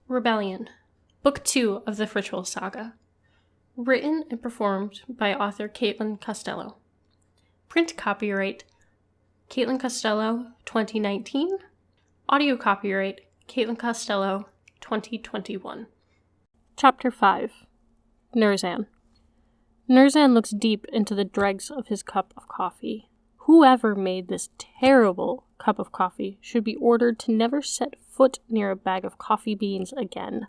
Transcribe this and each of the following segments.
Rebellion, Book 2 of the Ritual Saga. Written and performed by author Caitlin Costello. Print copyright Caitlin Costello 2019. Audio copyright Caitlin Costello 2021. Chapter 5. Nurzan. Nurzan looks deep into the dregs of his cup of coffee. Whoever made this terrible cup of coffee should be ordered to never set foot near a bag of coffee beans again.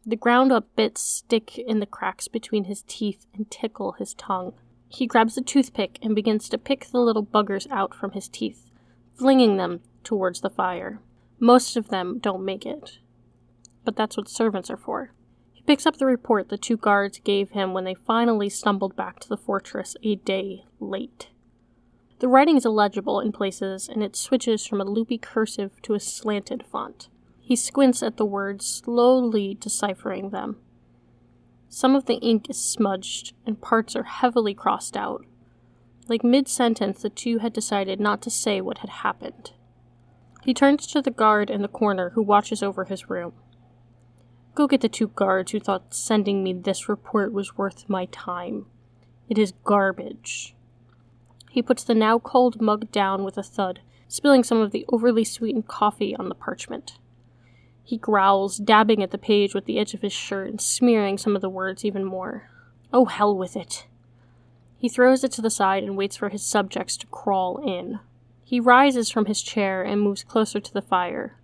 The ground-up bits stick in the cracks between his teeth and tickle his tongue. He grabs a toothpick and begins to pick the little buggers out from his teeth, flinging them towards the fire. Most of them don't make it, but that's what servants are for. He picks up the report the two guards gave him when they finally stumbled back to the fortress a day late. The writing is illegible in places, and it switches from a loopy cursive to a slanted font. He squints at the words, slowly deciphering them. Some of the ink is smudged, and parts are heavily crossed out. Like mid-sentence, the two had decided not to say what had happened. He turns to the guard in the corner who watches over his room. Go get the two guards who thought sending me this report was worth my time. It is garbage. He puts the now cold mug down with a thud, spilling some of the overly sweetened coffee on the parchment. He growls, dabbing at the page with the edge of his shirt and smearing some of the words even more. Oh, hell with it. He throws it to the side and waits for his subjects to crawl in. He rises from his chair and moves closer to the fire,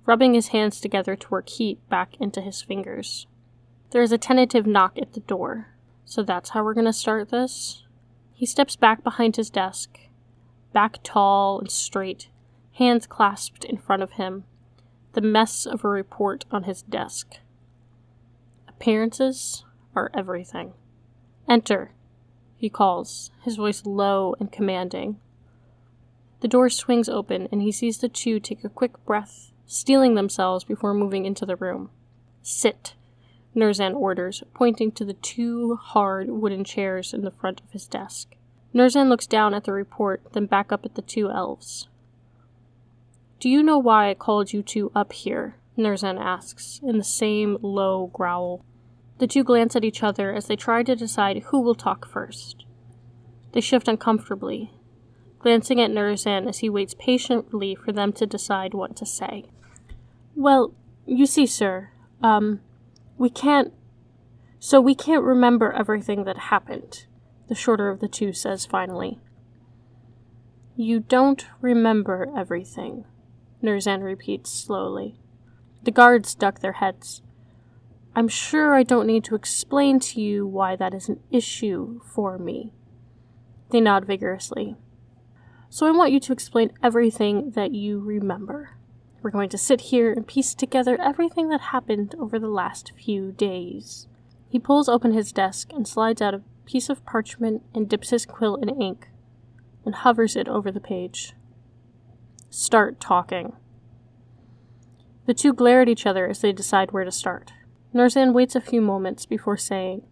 rubbing his hands together to work heat back into his fingers. There is a tentative knock at the door. So that's how we're going to start this? He steps back behind his desk, back tall and straight, hands clasped in front of him, the mess of a report on his desk. Appearances are everything. Enter, he calls, his voice low and commanding. The door swings open, and he sees the two take a quick breath, steeling themselves before moving into the room. Sit, Nurzan orders, pointing to the two hard wooden chairs in the front of his desk. Nurzan looks down at the report, then back up at the two elves. Do you know why I called you two up here? Nurzan asks, in the same low growl. The two glance at each other as they try to decide who will talk first. They shift uncomfortably, glancing at Nurzan as he waits patiently for them to decide what to say. Well, you see, sir, we can't remember everything that happened, the shorter of the two says finally. You don't remember everything, Nurzan repeats slowly. The guards duck their heads. I'm sure I don't need to explain to you why that is an issue for me. They nod vigorously. So I want you to explain everything that you remember. We're going to sit here and piece together everything that happened over the last few days. He pulls open his desk and slides out a piece of parchment and dips his quill in ink and hovers it over the page. Start talking. The two glare at each other as they decide where to start. Nurzan waits a few moments before saying,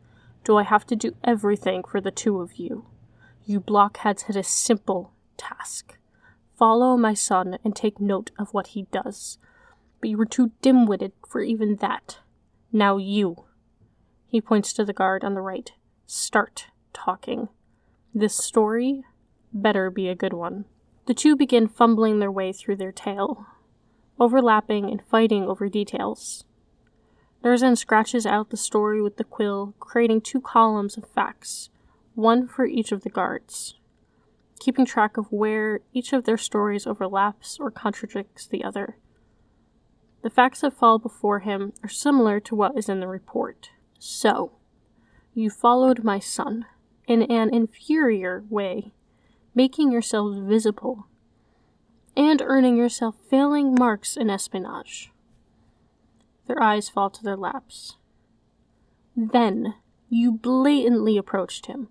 Do I have to do everything for the two of you? You blockheads had a simple task. Follow my son and take note of what he does. But you were too dim-witted for even that. Now you. He points to the guard on the right. Start talking. This story better be a good one. The two begin fumbling their way through their tale, overlapping and fighting over details. Nurzan scratches out the story with the quill, creating 2 columns of facts, one for each of the guards, keeping track of where each of their stories overlaps or contradicts the other. The facts that fall before him are similar to what is in the report. So, you followed my son in an inferior way, making yourselves visible, and earning yourself failing marks in espionage. Their eyes fall to their laps. Then, you blatantly approached him.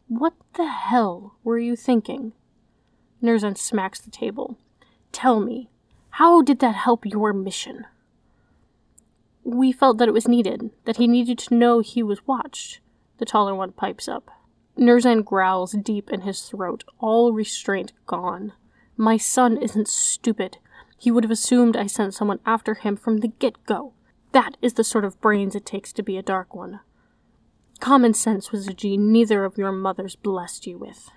What the hell were you thinking? Nurzan smacks the table. Tell me, how did that help your mission? We felt that it was needed, that he needed to know he was watched, the taller one pipes up. Nurzan growls deep in his throat, all restraint gone. My son isn't stupid. He would have assumed I sent someone after him from the get-go. That is the sort of brains it takes to be a Dark One. Common sense was a gene neither of your mothers blessed you with.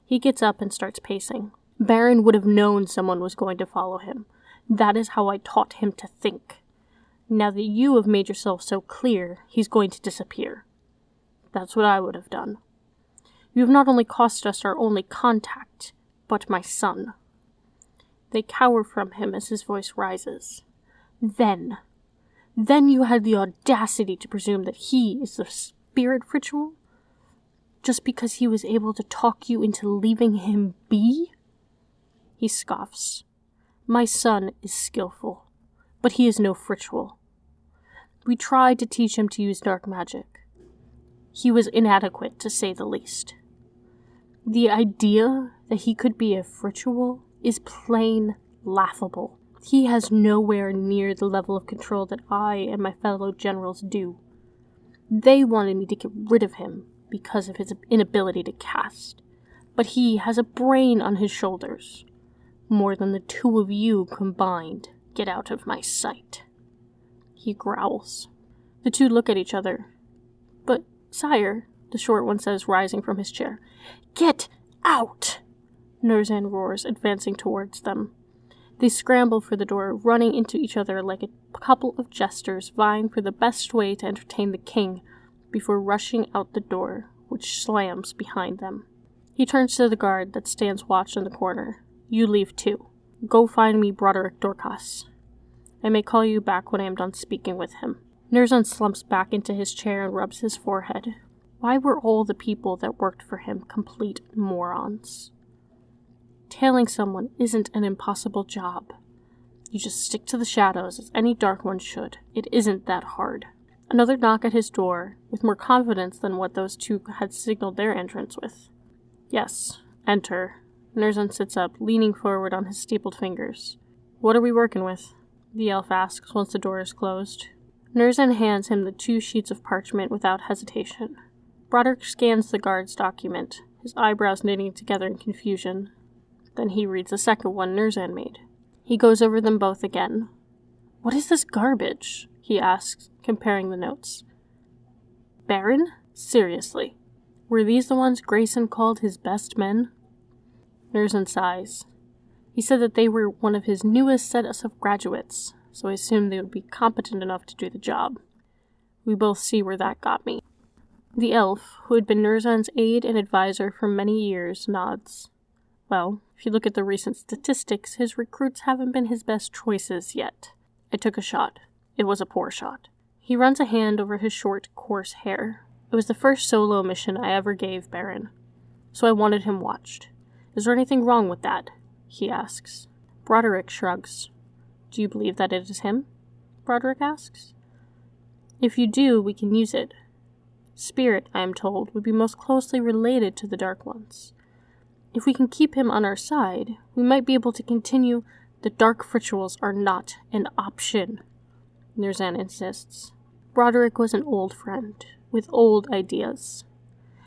He gets up and starts pacing. Baron would have known someone was going to follow him. That is how I taught him to think. Now that you have made yourself so clear, he's going to disappear. That's what I would have done. You have not only cost us our only contact, but my son. They cower from him as his voice rises. Then you had the audacity to presume that he is the spirit ritual? Just because he was able to talk you into leaving him be? He scoffs. My son is skillful, but he is no ritual. We tried to teach him to use dark magic. He was inadequate, to say the least. The idea that he could be a ritual is plain laughable. He has nowhere near the level of control that I and my fellow generals do. They wanted me to get rid of him because of his inability to cast, but he has a brain on his shoulders. More than the two of you combined. Get out of my sight. He growls. The two look at each other. But, sire, the short one says, rising from his chair. Get out! Nurzan roars, advancing towards them. They scramble for the door, running into each other like a couple of jesters vying for the best way to entertain the king before rushing out the door, which slams behind them. He turns to the guard that stands watch in the corner. You leave too. Go find me Broderick Dorcas. I may call you back when I am done speaking with him. Nurzan slumps back into his chair and rubs his forehead. Why were all the people that worked for him complete morons? Tailing someone isn't an impossible job. You just stick to the shadows as any Dark One should. It isn't that hard. Another knock at his door, with more confidence than what those two had signaled their entrance with. Yes, enter. Nurzan sits up, leaning forward on his steepled fingers. What are we working with? The elf asks once the door is closed. Nurzan hands him the 2 sheets of parchment without hesitation. Broderick scans the guard's document, his eyebrows knitting together in confusion. Then he reads the second one Nurzan made. He goes over them both again. What is this garbage? He asks, comparing the notes. Baron? Seriously. Were these the ones Grayson called his best men? Nurzan sighs. He said that they were one of his newest set of graduates, so I assumed they would be competent enough to do the job. We both see where that got me. The elf, who had been Nurzan's aide and advisor for many years, nods. Well, if you look at the recent statistics, his recruits haven't been his best choices yet. I took a shot. It was a poor shot. He runs a hand over his short, coarse hair. It was the first solo mission I ever gave Baron, so I wanted him watched. Is there anything wrong with that? He asks. Broderick shrugs. Do you believe that it is him? Broderick asks. If you do, we can use it. Spirit, I am told, would be most closely related to the Dark Ones. If we can keep him on our side, we might be able to continue. The dark rituals are not an option, Nurzan insists. Broderick was an old friend, with old ideas.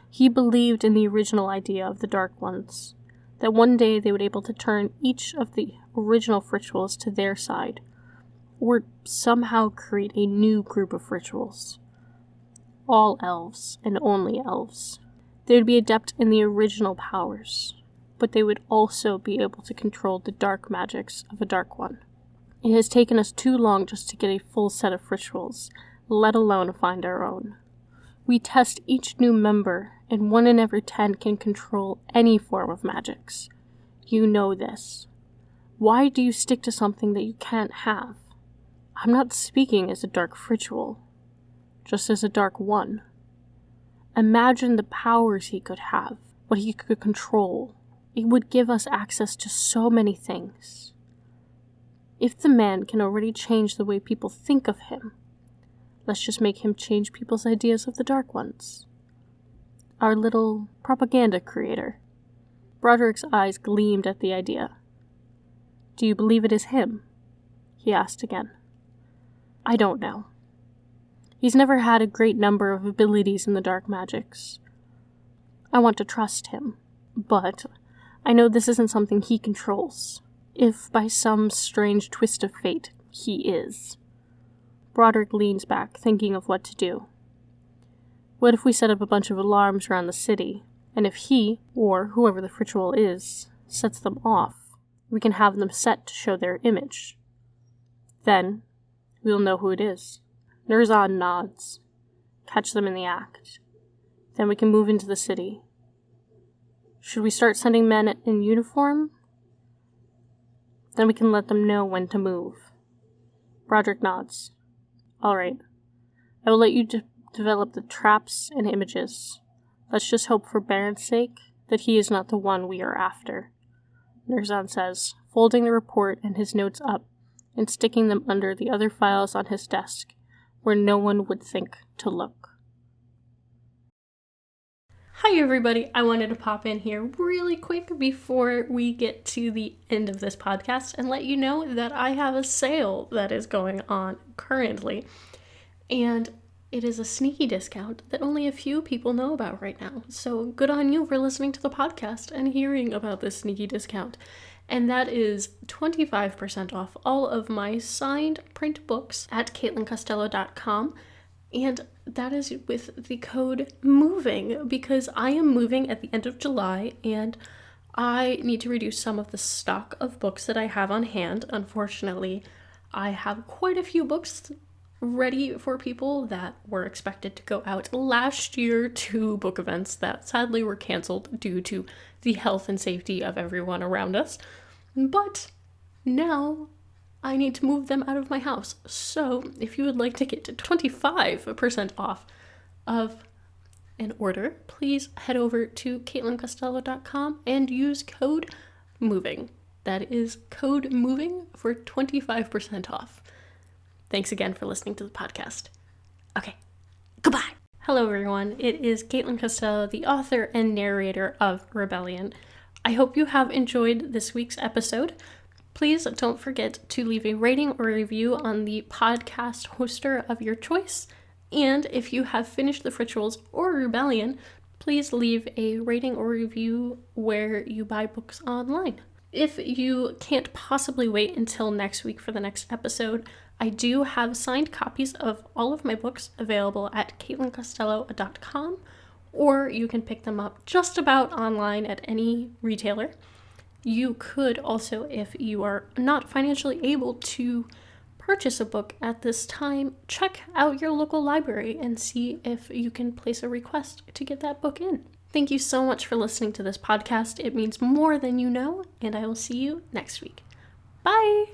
He believed in the original idea of the Dark Ones, that one day they would be able to turn each of the original rituals to their side, or somehow create a new group of rituals. All elves, and only elves. They would be adept in the original powers, but they would also be able to control the dark magics of a Dark One. It has taken us too long just to get a full set of rituals, let alone find our own. We test each new member, and 1 in every 10 can control any form of magics. You know this. Why do you stick to something that you can't have? I'm not speaking as a dark ritual, just as a Dark One. Imagine the powers he could have, what he could control. It would give us access to so many things. If the man can already change the way people think of him, let's just make him change people's ideas of the Dark Ones. Our little propaganda creator. Broderick's eyes gleamed at the idea. Do you believe it is him? He asked again. I don't know. He's never had a great number of abilities in the dark magics. I want to trust him, but I know this isn't something he controls. If by some strange twist of fate, he is. Broderick leans back, thinking of what to do. What if we set up a bunch of alarms around the city, and if he, or whoever the ritual is, sets them off, we can have them set to show their image. Then, we'll know who it is. Nurzan nods. Catch them in the act. Then we can move into the city. Should we start sending men in uniform? Then we can let them know when to move. Broderick nods. All right. I will let you develop the traps and images. Let's just hope for Baron's sake that he is not the one we are after. Nurzan says, folding the report and his notes up and sticking them under the other files on his desk, where no one would think to look. Hi everybody, I wanted to pop in here really quick before we get to the end of this podcast and let you know that I have a sale that is going on currently, and it is a sneaky discount that only a few people know about right now. So good on you for listening to the podcast and hearing about this sneaky discount. And that is 25% off all of my signed print books at CaitlinCostello.com. And that is with the code MOVING, because I am moving at the end of July and I need to reduce some of the stock of books that I have on hand. Unfortunately, I have quite a few books ready for people that were expected to go out last year to book events that sadly were canceled due to the health and safety of everyone around us. But now I need to move them out of my house. So if you would like to get to 25% off of an order, please head over to CaitlinCostello.com and use code MOVING. That is code MOVING for 25% off. Thanks again for listening to the podcast. Okay, goodbye. Hello everyone, it is Caitlin Costello, the author and narrator of Rebellion. I hope you have enjoyed this week's episode. Please don't forget to leave a rating or review on the podcast hoster of your choice. And if you have finished the rituals or Rebellion, please leave a rating or review where you buy books online. If you can't possibly wait until next week for the next episode, I do have signed copies of all of my books available at CaitlinCostello.com, or you can pick them up just about online at any retailer. You could also, if you are not financially able to purchase a book at this time, check out your local library and see if you can place a request to get that book in. Thank you so much for listening to this podcast. It means more than you know, and I will see you next week. Bye!